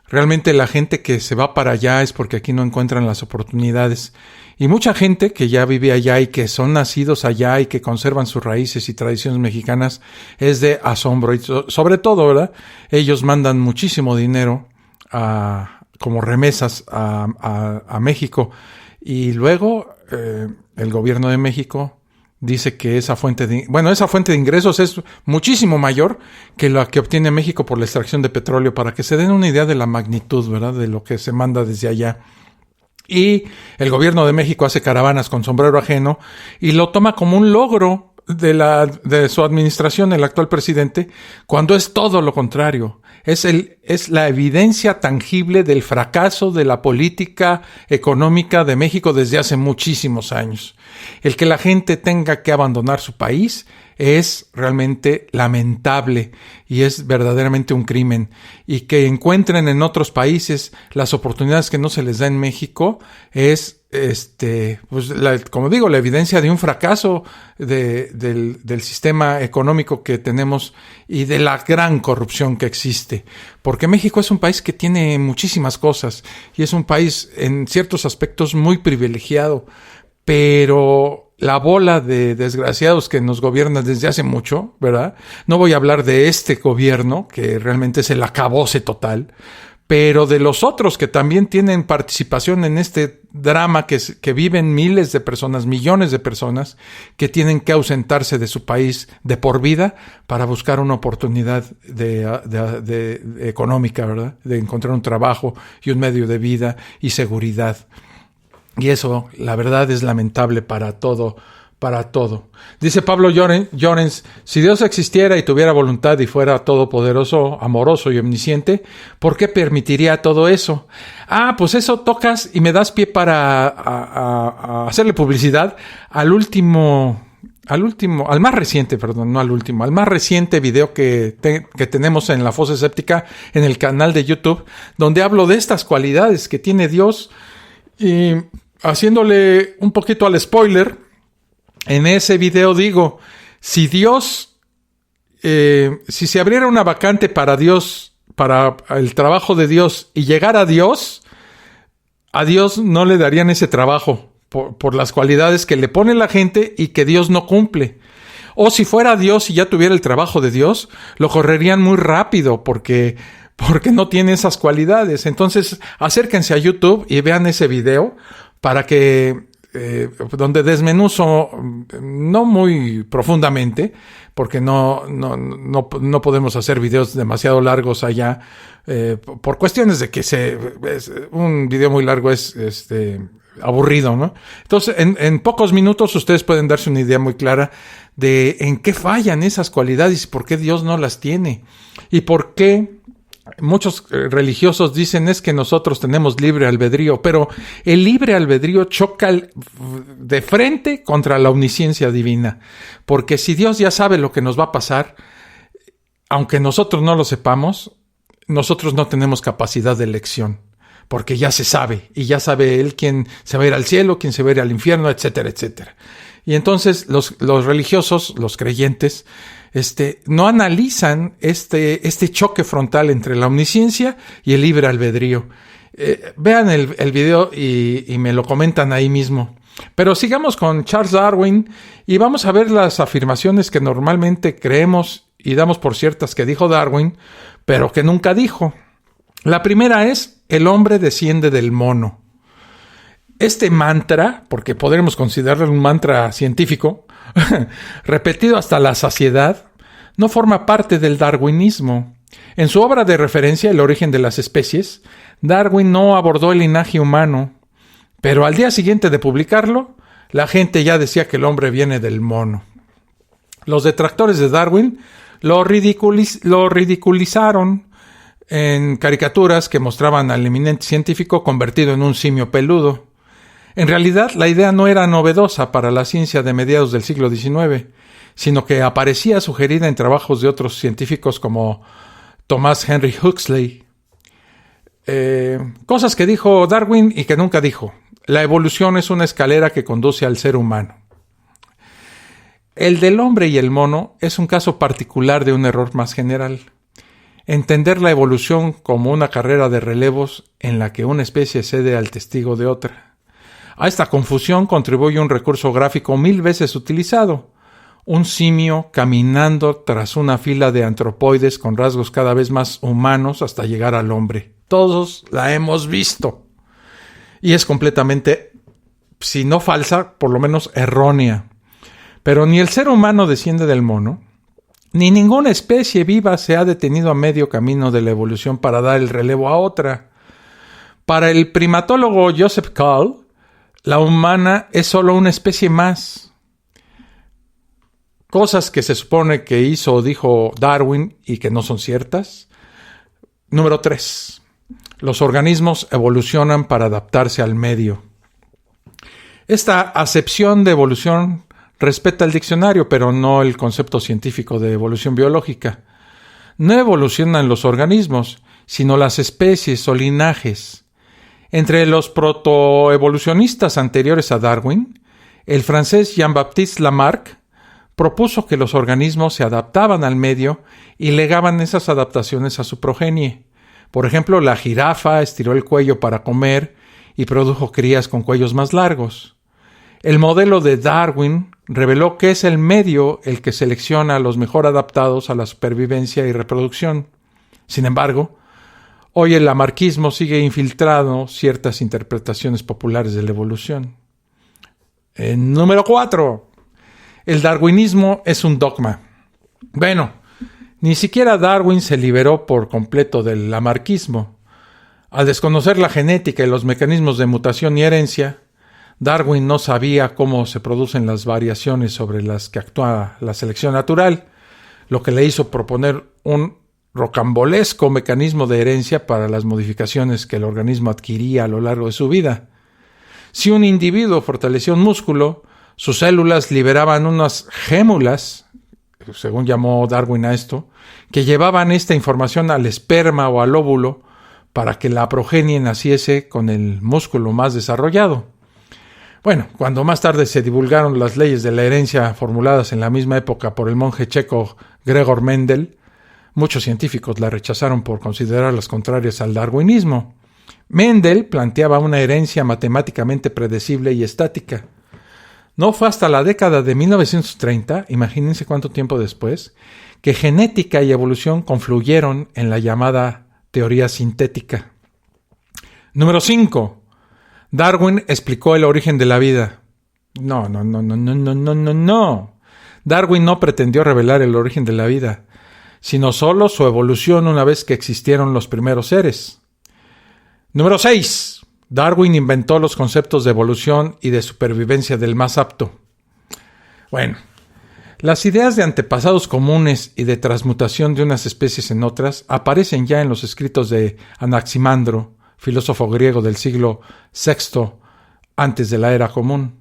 B: Realmente la gente que se va para allá es porque aquí no encuentran las oportunidades. Y mucha gente que ya vive allá y que son nacidos allá y que conservan sus raíces y tradiciones mexicanas es de asombro. Y sobre todo, ¿verdad? Ellos mandan muchísimo dinero como remesas a México. Y luego el gobierno de México dice que esa fuente de ingresos es muchísimo mayor que la que obtiene México por la extracción de petróleo, para que se den una idea de la magnitud, ¿verdad?, de lo que se manda desde allá. Y el gobierno de México hace caravanas con sombrero ajeno y lo toma como un logro de su administración, el actual presidente, cuando es todo lo contrario. Es la evidencia tangible del fracaso de la política económica de México desde hace muchísimos años. El que la gente tenga que abandonar su país es realmente lamentable y es verdaderamente un crimen. Y que encuentren en otros países las oportunidades que no se les da en México es, como digo, la evidencia de un fracaso del sistema económico que tenemos y de la gran corrupción que existe. Porque México es un país que tiene muchísimas cosas y es un país en ciertos aspectos muy privilegiado, pero la bola de desgraciados que nos gobiernan desde hace mucho, ¿verdad? No voy a hablar de este gobierno, que realmente es el acabose total, pero de los otros que también tienen participación en este drama que viven miles de personas, millones de personas, que tienen que ausentarse de su país de por vida para buscar una oportunidad económica, ¿verdad? De encontrar un trabajo y un medio de vida y seguridad. Y eso, la verdad, es lamentable para todo. Dice Pablo Llorens, si Dios existiera y tuviera voluntad y fuera todopoderoso, amoroso y omnisciente, ¿por qué permitiría todo eso? Pues eso tocas y me das pie para a hacerle publicidad al más reciente video que tenemos en La Fosa Escéptica en el canal de YouTube, donde hablo de estas cualidades que tiene Dios. Y haciéndole un poquito al spoiler, en ese video digo, si se abriera una vacante para Dios, para el trabajo de Dios, y llegara a Dios no le darían ese trabajo por las cualidades que le pone la gente y que Dios no cumple. O si fuera Dios y ya tuviera el trabajo de Dios, lo correrían muy rápido porque no tiene esas cualidades. Entonces, acérquense a YouTube y vean ese video para que donde desmenuzo no muy profundamente, porque no podemos hacer videos demasiado largos allá, por cuestiones de que un video muy largo es aburrido, ¿no? Entonces, en pocos minutos ustedes pueden darse una idea muy clara de en qué fallan esas cualidades y por qué Dios no las tiene. Y por qué muchos religiosos dicen es que nosotros tenemos libre albedrío, pero el libre albedrío choca de frente contra la omnisciencia divina. Porque si Dios ya sabe lo que nos va a pasar, aunque nosotros no lo sepamos, nosotros no tenemos capacidad de elección. Porque ya se sabe, y ya sabe Él quién se va a ir al cielo, quién se va a ir al infierno, etcétera, etcétera. Y entonces los religiosos, los creyentes, no analizan este choque frontal entre la omnisciencia y el libre albedrío. Vean el video y me lo comentan ahí mismo. Pero sigamos con Charles Darwin y vamos a ver las afirmaciones que normalmente creemos y damos por ciertas que dijo Darwin, pero que nunca dijo. La primera es: el hombre desciende del mono. Este mantra, porque podremos considerarlo un mantra científico, repetido hasta la saciedad, no forma parte del darwinismo. En su obra de referencia, El origen de las especies, Darwin no abordó el linaje humano, pero al día siguiente de publicarlo, la gente ya decía que el hombre viene del mono. Los detractores de Darwin lo ridiculizaron en caricaturas que mostraban al eminente científico convertido en un simio peludo. En realidad, la idea no era novedosa para la ciencia de mediados del siglo XIX, sino que aparecía sugerida en trabajos de otros científicos como Thomas Henry Huxley. Cosas que dijo Darwin y que nunca dijo. La evolución es una escalera que conduce al ser humano. El del hombre y el mono es un caso particular de un error más general. Entender la evolución como una carrera de relevos en la que una especie cede al testigo de otra. A esta confusión contribuye un recurso gráfico 1000 veces utilizado: un simio caminando tras una fila de antropoides con rasgos cada vez más humanos hasta llegar al hombre. Todos la hemos visto. Y es completamente, si no falsa, por lo menos errónea. Pero ni el ser humano desciende del mono, ni ninguna especie viva se ha detenido a medio camino de la evolución para dar el relevo a otra. Para el primatólogo Joseph Call, la humana es solo una especie más. Cosas que se supone que hizo o dijo Darwin y que no son ciertas. Número 3. Los organismos evolucionan para adaptarse al medio. Esta acepción de evolución respeta el diccionario, pero no el concepto científico de evolución biológica. No evolucionan los organismos, sino las especies o linajes. Entre los protoevolucionistas anteriores a Darwin, el francés Jean-Baptiste Lamarck propuso que los organismos se adaptaban al medio y legaban esas adaptaciones a su progenie. Por ejemplo, la jirafa estiró el cuello para comer y produjo crías con cuellos más largos. El modelo de Darwin reveló que es el medio el que selecciona a los mejor adaptados a la supervivencia y reproducción. Sin embargo, hoy el lamarquismo sigue infiltrando ciertas interpretaciones populares de la evolución. Número 4. El darwinismo es un dogma. Bueno, ni siquiera Darwin se liberó por completo del lamarquismo. Al desconocer la genética y los mecanismos de mutación y herencia, Darwin no sabía cómo se producen las variaciones sobre las que actúa la selección natural, lo que le hizo proponer un rocambolesco mecanismo de herencia para las modificaciones que el organismo adquiría a lo largo de su vida. Si un individuo fortalecía un músculo, sus células liberaban unas gémulas, según llamó Darwin a esto, que llevaban esta información al esperma o al óvulo para que la progenie naciese con el músculo más desarrollado. Bueno, cuando más tarde se divulgaron las leyes de la herencia formuladas en la misma época por el monje checo Gregor Mendel, muchos científicos la rechazaron por considerarlas contrarias al darwinismo. Mendel planteaba una herencia matemáticamente predecible y estática. No fue hasta la década de 1930, imagínense cuánto tiempo después, que genética y evolución confluyeron en la llamada teoría sintética. Número 5. Darwin explicó el origen de la vida. No. Darwin no pretendió revelar el origen de la vida, sino solo su evolución una vez que existieron los primeros seres. Número 6. Darwin inventó los conceptos de evolución y de supervivencia del más apto. Bueno, las ideas de antepasados comunes y de transmutación de unas especies en otras aparecen ya en los escritos de Anaximandro, filósofo griego del siglo VI antes de la era común,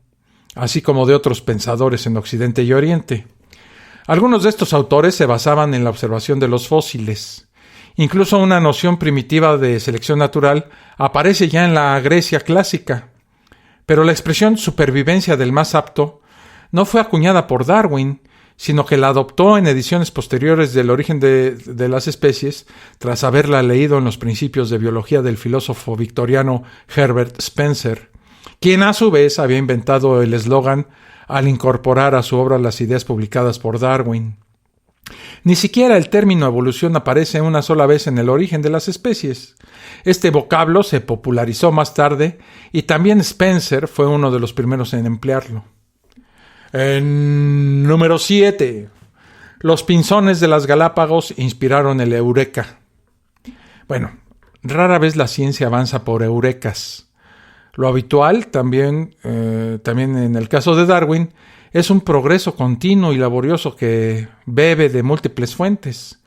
B: así como de otros pensadores en Occidente y Oriente. Algunos de estos autores se basaban en la observación de los fósiles. Incluso una noción primitiva de selección natural aparece ya en la Grecia clásica. Pero la expresión supervivencia del más apto no fue acuñada por Darwin, sino que la adoptó en ediciones posteriores del origen de las especies, tras haberla leído en los principios de biología del filósofo victoriano Herbert Spencer, quien a su vez había inventado el eslogan al incorporar a su obra las ideas publicadas por Darwin. Ni siquiera el término evolución aparece una sola vez en el origen de las especies. Este vocablo se popularizó más tarde y también Spencer fue uno de los primeros en emplearlo. Número 7. Los pinzones de las Galápagos inspiraron el eureka. Bueno, rara vez la ciencia avanza por eurekas. Lo habitual, también en el caso de Darwin, es un progreso continuo y laborioso que bebe de múltiples fuentes.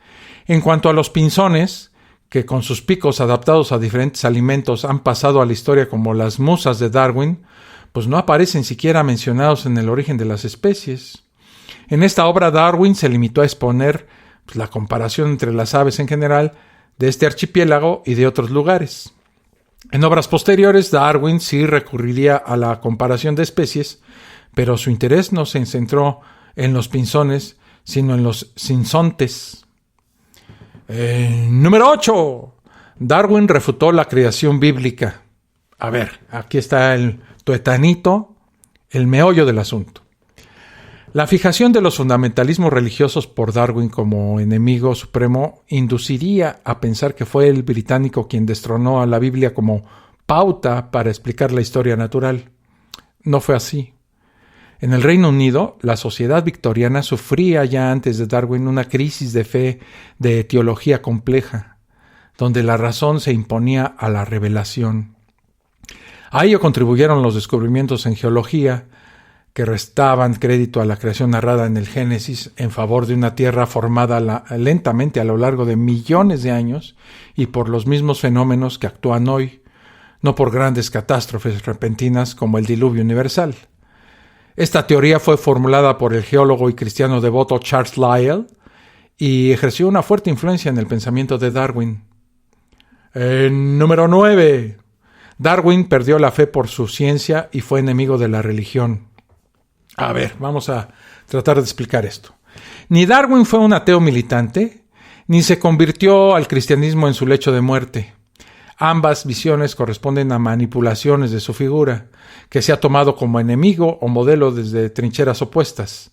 B: En cuanto a los pinzones, que con sus picos adaptados a diferentes alimentos han pasado a la historia como las musas de Darwin, pues no aparecen siquiera mencionados en el origen de las especies. En esta obra Darwin se limitó a exponer la comparación entre las aves en general de este archipiélago y de otros lugares. En obras posteriores, Darwin sí recurriría a la comparación de especies, pero su interés no se centró en los pinzones, sino en los sinsontes. Número 8. Darwin refutó la creación bíblica. A ver, aquí está el tuetanito, el meollo del asunto. La fijación de los fundamentalismos religiosos por Darwin como enemigo supremo induciría a pensar que fue el británico quien destronó a la Biblia como pauta para explicar la historia natural. No fue así. En el Reino Unido, la sociedad victoriana sufría ya antes de Darwin una crisis de fe de teología compleja, donde la razón se imponía a la revelación. A ello contribuyeron los descubrimientos en geología, que restaban crédito a la creación narrada en el Génesis en favor de una tierra formada lentamente a lo largo de millones de años y por los mismos fenómenos que actúan hoy, no por grandes catástrofes repentinas como el diluvio universal. Esta teoría fue formulada por el geólogo y cristiano devoto Charles Lyell y ejerció una fuerte influencia en el pensamiento de Darwin. Número 9. Darwin perdió la fe por su ciencia y fue enemigo de la religión. A ver, vamos a tratar de explicar esto. Ni Darwin fue un ateo militante, ni se convirtió al cristianismo en su lecho de muerte. Ambas visiones corresponden a manipulaciones de su figura, que se ha tomado como enemigo o modelo desde trincheras opuestas.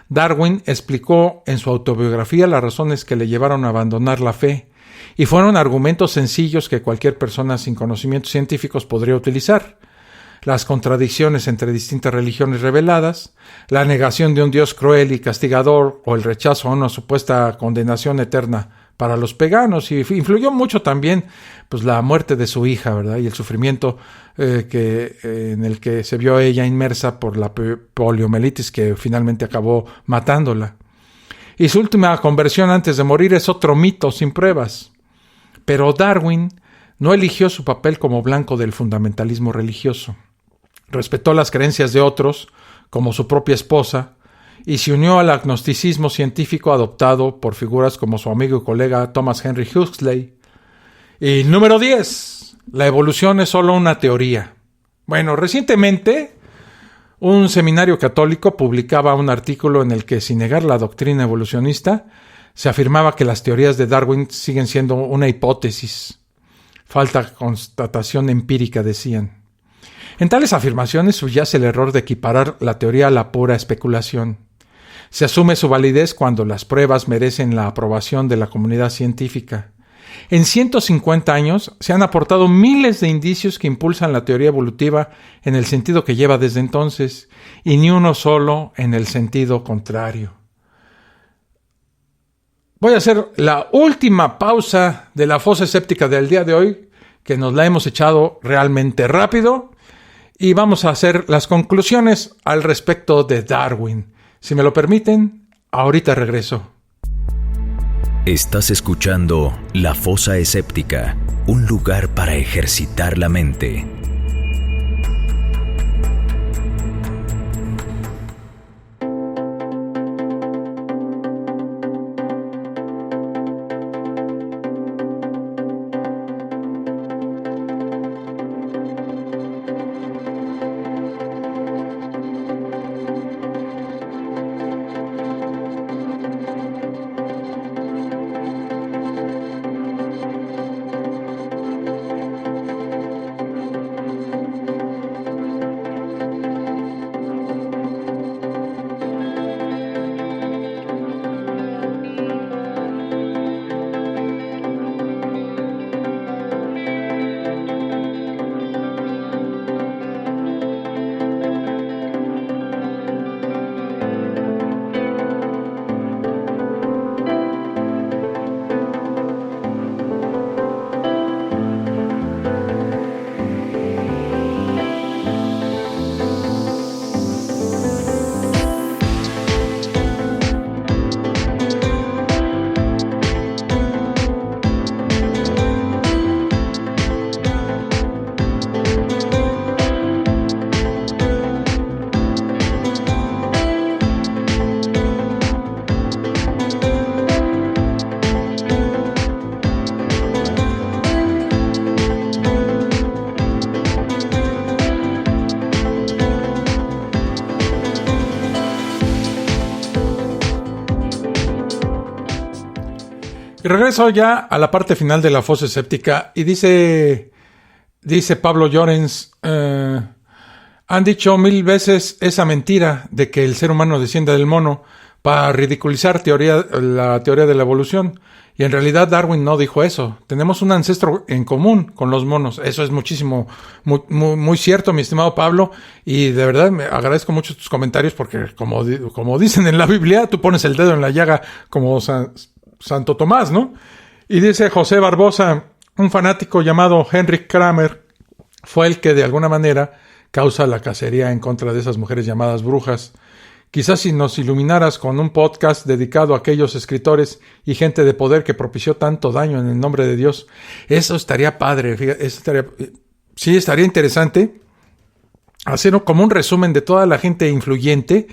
B: Darwin explicó en su autobiografía las razones que le llevaron a abandonar la fe, y fueron argumentos sencillos que cualquier persona sin conocimientos científicos podría utilizar. Las contradicciones entre distintas religiones reveladas, la negación de un Dios cruel y castigador o el rechazo a una supuesta condenación eterna para los paganos, y influyó mucho también la muerte de su hija, ¿verdad? Y el sufrimiento en el que se vio ella inmersa por la poliomielitis que finalmente acabó matándola. Y su última conversión antes de morir es otro mito sin pruebas. Pero Darwin no eligió su papel como blanco del fundamentalismo religioso. Respetó las creencias de otros, como su propia esposa, y se unió al agnosticismo científico adoptado por figuras como su amigo y colega Thomas Henry Huxley. Y número 10. La evolución es solo una teoría. Bueno, recientemente un seminario católico publicaba un artículo en el que, sin negar la doctrina evolucionista, se afirmaba que las teorías de Darwin siguen siendo una hipótesis. Falta constatación empírica, decían. En tales afirmaciones subyace el error de equiparar la teoría a la pura especulación. Se asume su validez cuando las pruebas merecen la aprobación de la comunidad científica, En 150 años se han aportado miles de indicios que impulsan la teoría evolutiva en el sentido que lleva desde entonces, y ni uno solo en el sentido contrario. Voy a hacer la última pausa de la fosa escéptica del día de hoy, que nos la hemos echado realmente rápido, y vamos a hacer las conclusiones al respecto de Darwin. Si me lo permiten, ahorita regreso.
A: Estás escuchando La Fosa Escéptica, un lugar para ejercitar la mente.
B: Y regreso ya a la parte final de la fosa escéptica y dice Pablo Llorens, han dicho 1000 veces esa mentira de que el ser humano desciende del mono para ridiculizar la teoría de la evolución. Y en realidad Darwin no dijo eso. Tenemos un ancestro en común con los monos. Eso es muchísimo, muy cierto, mi estimado Pablo. Y de verdad me agradezco mucho tus comentarios porque como dicen en la Biblia, tú pones el dedo en la llaga como Santo Tomás, ¿no? Y dice José Barbosa, un fanático llamado Henrik Kramer fue el que de alguna manera causa la cacería en contra de esas mujeres llamadas brujas. Quizás si nos iluminaras con un podcast dedicado a aquellos escritores y gente de poder que propició tanto daño en el nombre de Dios, eso estaría padre, estaría interesante hacer como un resumen de toda la gente influyente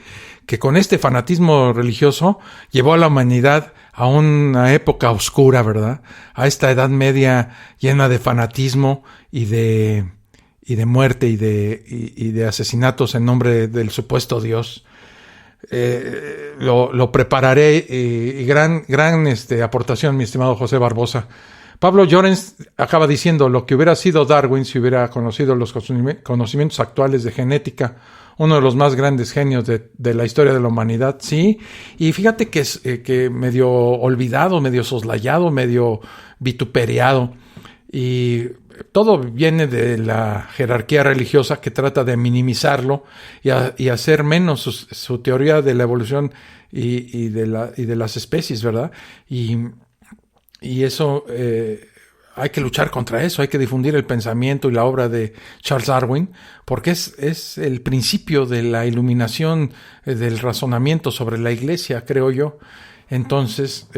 B: que con este fanatismo religioso llevó a la humanidad a una época oscura, ¿verdad? A esta Edad Media llena de fanatismo y de muerte y de asesinatos en nombre del supuesto Dios. Lo prepararé y gran aportación, mi estimado José Barbosa. Pablo Llorens acaba diciendo lo que hubiera sido Darwin si hubiera conocido los conocimientos actuales de genética, uno de los más grandes genios de la historia de la humanidad, sí. Y fíjate que medio olvidado, medio soslayado, medio vituperiado. Y todo viene de la jerarquía religiosa que trata de minimizarlo y hacer menos su teoría de la evolución y de las especies, ¿verdad? Y eso hay que luchar contra eso, hay que difundir el pensamiento y la obra de Charles Darwin, porque es el principio de la iluminación del razonamiento sobre la iglesia, creo yo. Entonces,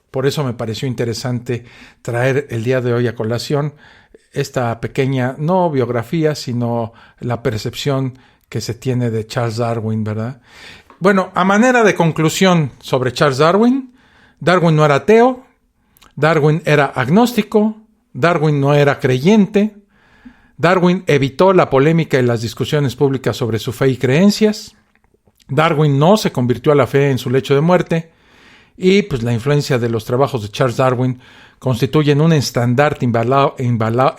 B: por eso me pareció interesante traer el día de hoy a colación esta pequeña, no biografía, sino la percepción que se tiene de Charles Darwin, ¿verdad? Bueno, a manera de conclusión sobre Charles Darwin, Darwin no era ateo, Darwin era agnóstico, Darwin no era creyente, Darwin evitó la polémica y las discusiones públicas sobre su fe y creencias, Darwin no se convirtió a la fe en su lecho de muerte, y pues la influencia de los trabajos de Charles Darwin constituyen un estandarte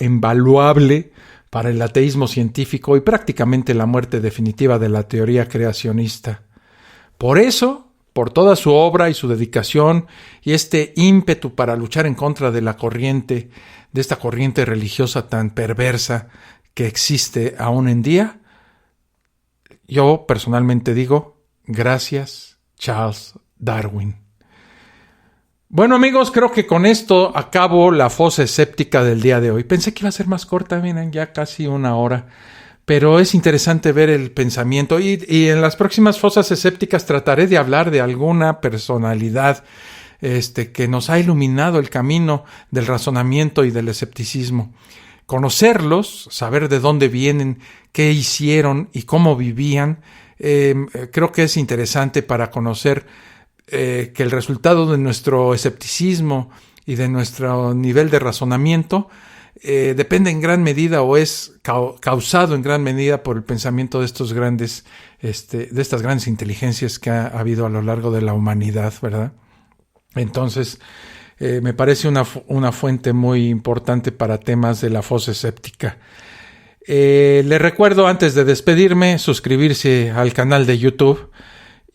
B: invaluable para el ateísmo científico y prácticamente la muerte definitiva de la teoría creacionista. Por eso por toda su obra y su dedicación y este ímpetu para luchar en contra de la corriente, de esta corriente religiosa tan perversa que existe aún en día. Yo personalmente digo, gracias, Charles Darwin. Bueno, amigos, creo que con esto acabo la fosa escéptica del día de hoy. Pensé que iba a ser más corta, miren, ya casi 1 hora. Pero es interesante ver el pensamiento y en las próximas fosas escépticas trataré de hablar de alguna personalidad que nos ha iluminado el camino del razonamiento y del escepticismo. Conocerlos, saber de dónde vienen, qué hicieron y cómo vivían, creo que es interesante para conocer que el resultado de nuestro escepticismo y de nuestro nivel de razonamiento depende en gran medida o es causado en gran medida por el pensamiento de estos grandes, de estas grandes inteligencias que ha habido a lo largo de la humanidad, ¿verdad? Entonces, me parece una fuente muy importante para temas de la fosa escéptica. Les recuerdo antes de despedirme suscribirse al canal de YouTube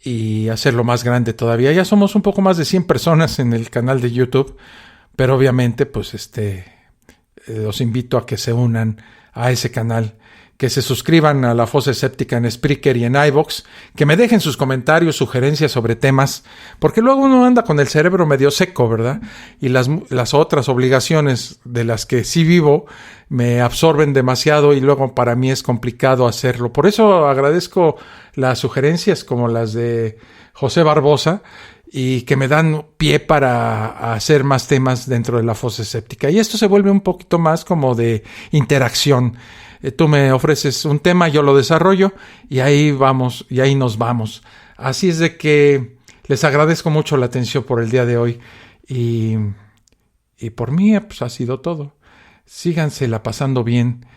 B: y hacerlo más grande todavía. Ya somos un poco más de 100 personas en el canal de YouTube, pero obviamente pues los invito a que se unan a ese canal, que se suscriban a La Fosa Escéptica en Spreaker y en iVoox, que me dejen sus comentarios, sugerencias sobre temas, porque luego uno anda con el cerebro medio seco, ¿verdad? Y las otras obligaciones de las que sí vivo me absorben demasiado y luego para mí es complicado hacerlo. Por eso agradezco las sugerencias como las de José Barbosa, y que me dan pie para hacer más temas dentro de la fosa escéptica. Y esto se vuelve un poquito más como de interacción. Tú me ofreces un tema, yo lo desarrollo y ahí vamos, y ahí nos vamos. Así es de que les agradezco mucho la atención por el día de hoy y por mí pues ha sido todo. Síganse la pasando bien,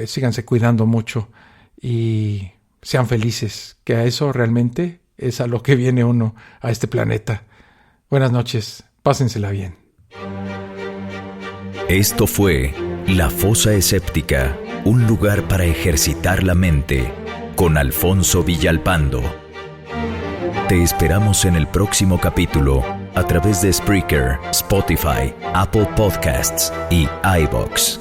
B: síganse cuidando mucho y sean felices, que a eso realmente es a lo que viene uno a este planeta. Buenas noches, pásensela bien.
A: Esto fue La Fosa Escéptica, un lugar para ejercitar la mente, con Alfonso Villalpando. Te esperamos en el próximo capítulo a través de Spreaker, Spotify, Apple Podcasts y iVoox.